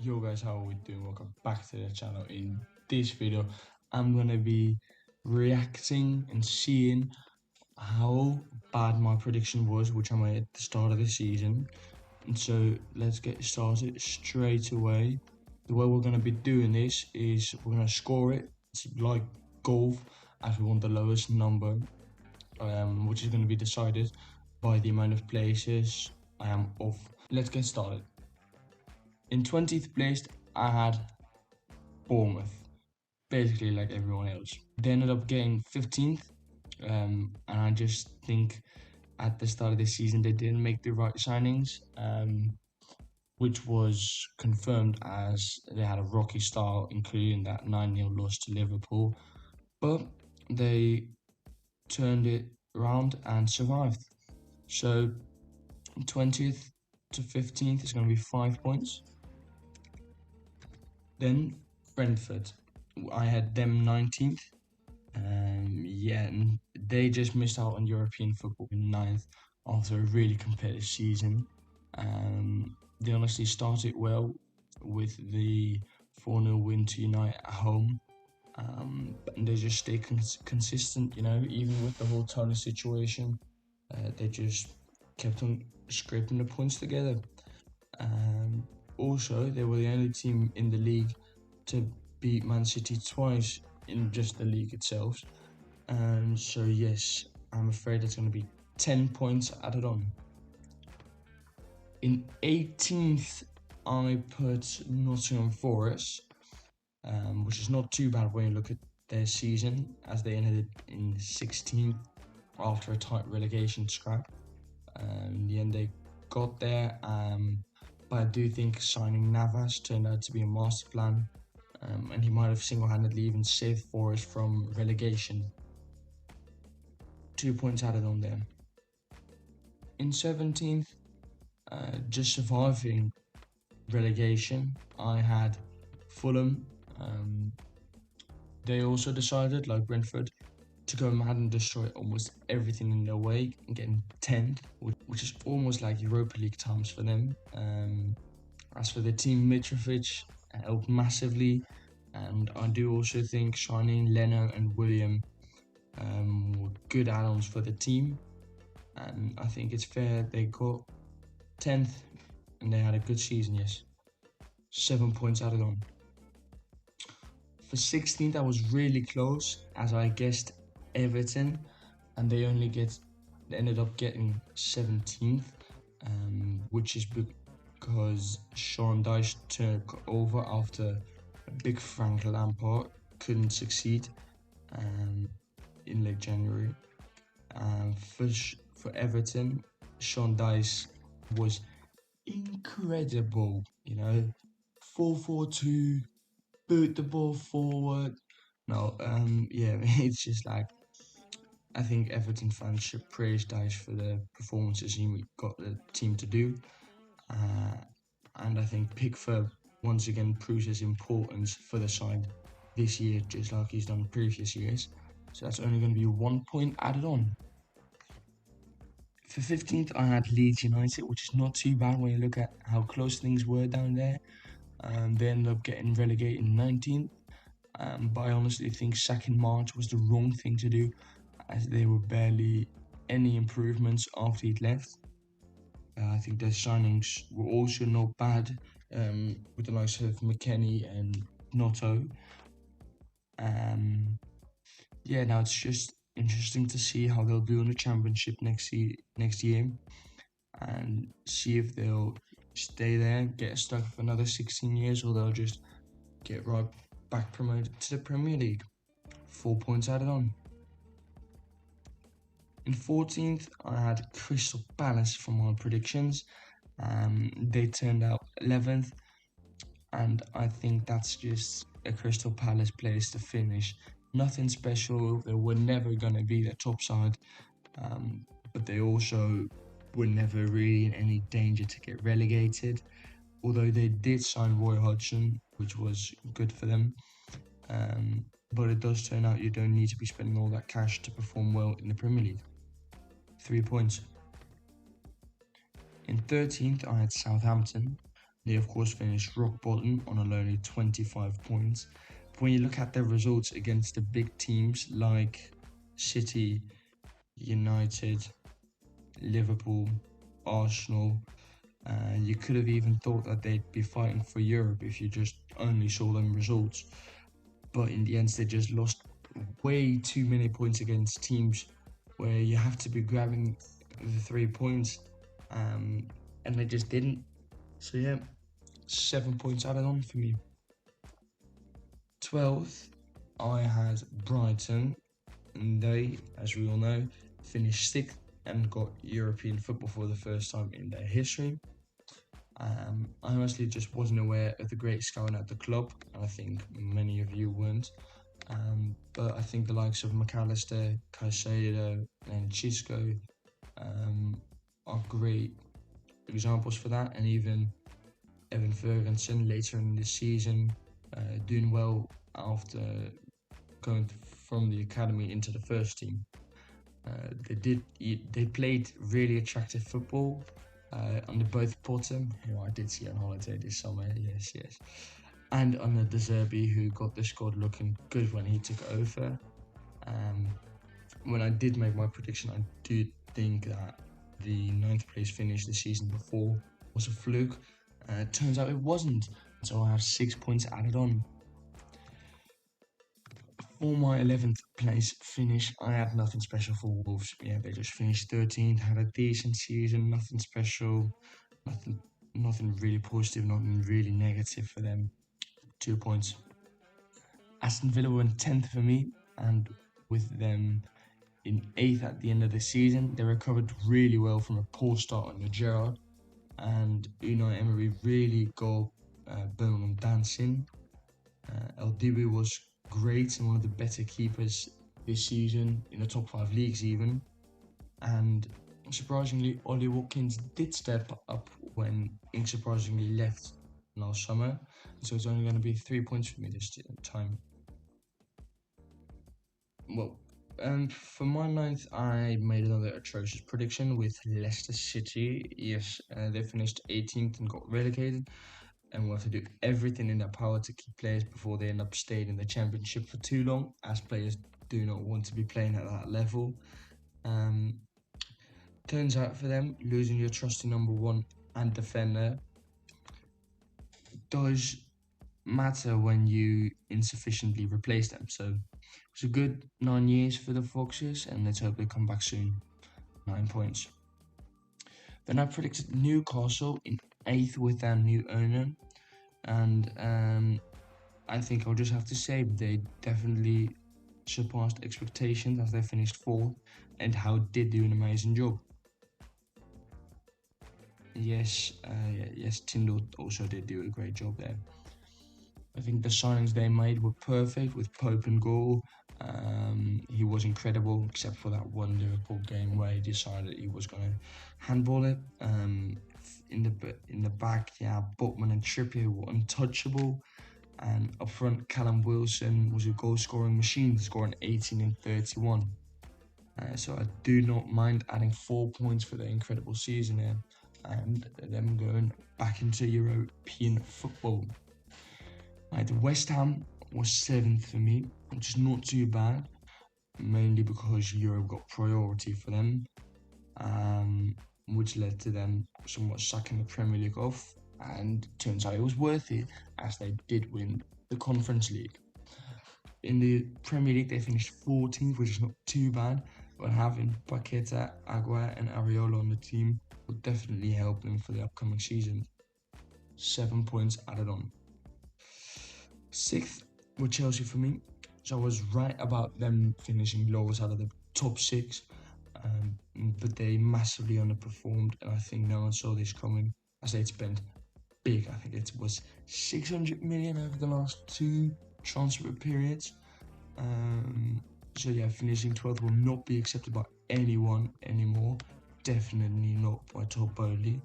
Yo guys, how are we doing? Welcome back to the channel. In this video, I'm gonna be reacting and seeing how bad my prediction was, which I made at the start of the season. And so let's get started straight away. The way we're gonna be doing this is we're gonna score it. It's like golf, as we want the lowest number, which is gonna be decided by the amount of places I am off. Let's get started. In 20th place, I had Bournemouth, basically like everyone else. They ended up getting 15th, and I just think at the start of the season they didn't make the right signings, which was confirmed as they had a rocky start, including that 9-0 loss to Liverpool. But they turned it around and survived. So 20th to 15th is going to be 5 points. Then Brentford, I had them 19th. Yeah, and they just missed out on European football in ninth after a really competitive season. They honestly started well with the 4-0 win to United at home. But they just stay consistent, even with the whole Tony situation. They just kept on scraping the points together. Also, they were the only team in the league to beat Man City twice in just the league itself. So yes, I'm afraid it's going to be 10 points added on. In 18th, I put Nottingham Forest, which is not too bad when you look at their season, as they ended in 16th after a tight relegation scrap. In the end, they got there, but I do think signing Navas turned out to be a master plan, and he might have single-handedly even saved Forest from relegation. 2 points added on there. In 17th, just surviving relegation, I had Fulham. They also decided, like Brentford, to go mad and destroy almost everything in their way and getting 10th, which is almost like Europa League times for them. As for the team, Mitrovic helped massively, and I do also think signing Leno and William were good add-ons for the team, and I think it's fair they got 10th and they had a good season. Yes, 7 points added on. For 16th, I was really close, as I guessed Everton, and they ended up getting 17th, which is because Sean Dyche took over after big Frank Lampard couldn't succeed in late January. For Everton, Sean Dyche was incredible, 4-4-2, boot the ball forward. No, yeah, it's just like, I think Everton fans should praise Dyche for the performances he got the team to do. And I think Pickford once again proves his importance for the side this year, just like he's done previous years. So that's only going to be 1 point added on. For 15th, I had Leeds United, which is not too bad when you look at how close things were down there. They ended up getting relegated in 19th. But I honestly think sacking March was the wrong thing to do, as there were barely any improvements after he'd left. I think their signings were also not bad, with the likes of McKennie and Noto. Yeah, now it's just interesting to see how they'll do in the championship next year, and see if they'll stay there, get stuck for another 16 years, or they'll just get right back promoted to the Premier League. 4 points added on. In 14th, I had Crystal Palace for my predictions. They turned out 11th, and I think that's just a Crystal Palace place to finish. Nothing special. They were never going to be the top side, but they also were never really in any danger to get relegated, although they did sign Roy Hodgson, which was good for them. But it does turn out you don't need to be spending all that cash to perform well in the Premier League. 3 points. In 13th, I had Southampton. They of course finished rock bottom on a lonely 25 points. But when you look at their results against the big teams like City, United, Liverpool, Arsenal, you could have even thought that they'd be fighting for Europe if you just only saw them results. But in the end, they just lost way too many points against teams where you have to be grabbing the 3 points, and they just didn't. So yeah, 7 points added on for me. 12th, I had Brighton, and they, as we all know, finished 6th and got European football for the first time in their history. I honestly just wasn't aware of the great scouting at the club, and I think many of you weren't. But I think the likes of McAllister, Caicedo, and Chisco are great examples for that, and even Evan Ferguson later in the season doing well after going from the academy into the first team. They played really attractive football under both Potter, who I did see on holiday this summer, yes, and under De Zerbi, who got the squad looking good when he took over. When I did make my prediction, I do think that the 9th place finish the season before was a fluke. Turns out it wasn't, so I have 6 points added on. For my 11th place finish, I had nothing special for Wolves. Yeah, they just finished 13th, had a decent season, nothing special, nothing really positive, nothing really negative for them. 2 points. Aston Villa were in 10th for me, and with them in 8th at the end of the season, they recovered really well from a poor start under Gerrard, and Unai Emery really got Birmingham dancing. El Dibu was great and one of the better keepers this season in the top 5 leagues even, and surprisingly Ollie Watkins did step up when unsurprisingly left last summer, so it's only going to be 3 points for me this time. Well, for my 9th, I made another atrocious prediction with Leicester City. Yes, they finished 18th and got relegated, and will have to do everything in their power to keep players before they end up staying in the Championship for too long, as players do not want to be playing at that level. Turns out for them, losing your trusty number 1 and defender does matter when you insufficiently replace them. So it's a good 9 years for the Foxes, and let's hope they come back soon. 9 points. Then I predicted Newcastle in 8th with their new owner, and I think I'll just have to say they definitely surpassed expectations as they finished 4th, and Howe did do an amazing job. Yes, Tyndall also did do a great job there. I think the signings they made were perfect with Pope and goal. He was incredible, except for that one Liverpool game where he decided he was going to handball it. In the back, yeah, Botman and Trippier were untouchable, and up front, Callum Wilson was a goal-scoring machine, scoring 18 and 31. So I do not mind adding 4 points for their incredible season here, and them going back into European football. Right, West Ham was 7th for me, which is not too bad, mainly because Europe got priority for them, which led to them somewhat sucking the Premier League off, and turns out it was worth it, as they did win the Conference League. In the Premier League, they finished 14th, which is not too bad, but having Paqueta, Aguirre and Areola on the team will definitely help them for the upcoming season. 7 points added on. 6th were Chelsea for me, so I was right about them finishing lowest out of the top 6, but they massively underperformed, and I think no one saw this coming, as they'd spent big. I think it was 600 million over the last 2 transfer periods. So yeah, finishing 12th will not be accepted by anyone anymore, definitely not by Todd Bowley,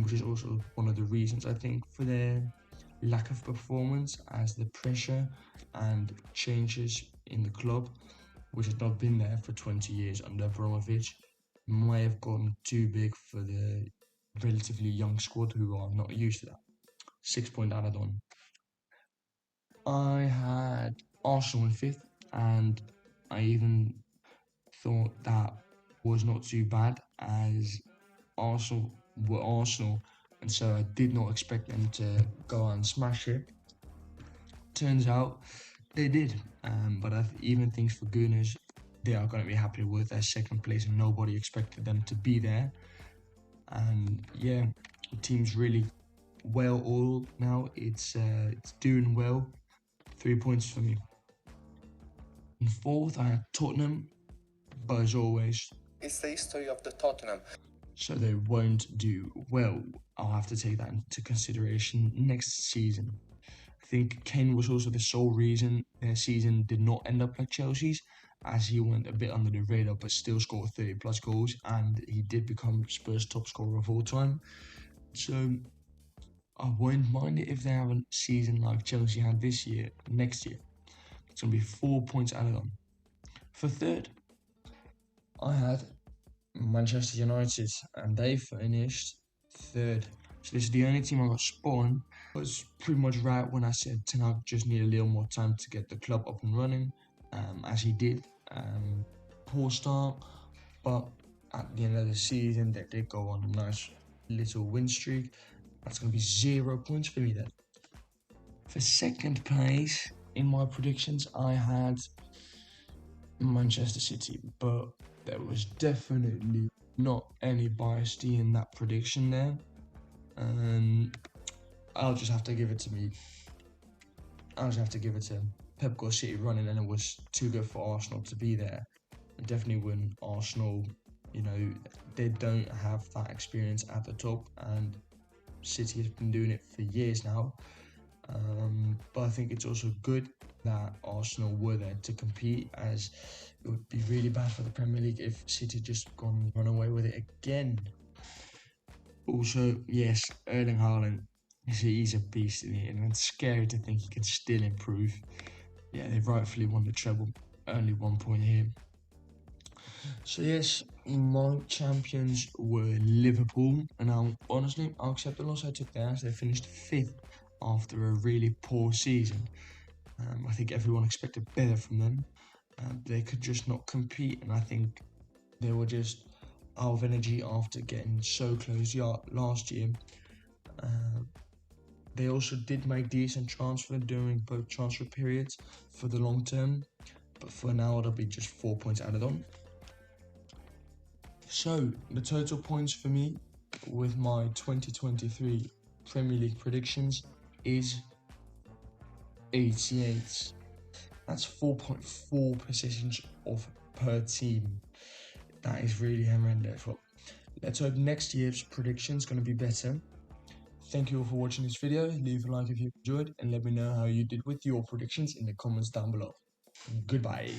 which is also one of the reasons I think for their lack of performance, as the pressure and changes in the club, which has not been there for 20 years under Abramovich, may have gotten too big for the relatively young squad who are not used to that. 6-point added on. I had Arsenal in 5th, and I even thought that was not too bad, as Arsenal were Arsenal, and so I did not expect them to go out and smash it. Turns out they did, but I even think for Gunners, they are going to be happy with their 2nd place, and nobody expected them to be there. And yeah, the team's really well oiled now. It's doing well. 3 points for me. In 4th, I had Tottenham, but as always, it's the history of the Tottenham. So they won't do well. I'll have to take that into consideration next season. I think Kane was also the sole reason their season did not end up like Chelsea's, as he went a bit under the radar but still scored 30 plus goals, and he did become Spurs' top scorer of all time. So I won't mind it if they have a season like Chelsea had this year, next year. It's going to be 4 points added on. For 3rd, I had Manchester United, and they finished 3rd. So this is the only team I got spot on. I was pretty much right when I said Ten Hag just need a little more time to get the club up and running, as he did. Poor start, but at the end of the season they did go on a nice little win streak. That's going to be 0 points for me then. For 2nd place in my predictions, I had Manchester City, but there was definitely not any bias in that prediction there. I'll just have to give it to me. I'll just have to give it to Pep got City running, and it was too good for Arsenal to be there. And definitely when Arsenal, they don't have that experience at the top, and City has been doing it for years now. But I think it's also good that Arsenal were there to compete, as it would be really bad for the Premier League if City just run away with it again. Also, yes, Erling Haaland, he's a beast in it, and it's scary to think he can still improve. Yeah, they rightfully won the treble, only 1 point here. So yes, my champions were Liverpool, and honestly, I'll accept the loss I took there, as they finished 5th after a really poor season. I think everyone expected better from them. They could just not compete, and I think they were just out of energy after getting so close last year. They also did make decent transfer during both transfer periods for the long term, but for now it'll be just 4 points added on. So the total points for me with my 2023 Premier League predictions is 88. That's 4.4 possessions per team. That is really horrendous. Well, let's hope next year's prediction is going to be better. Thank you all for watching this video. Leave a like if you enjoyed, and let me know how you did with your predictions in the comments down below. Goodbye.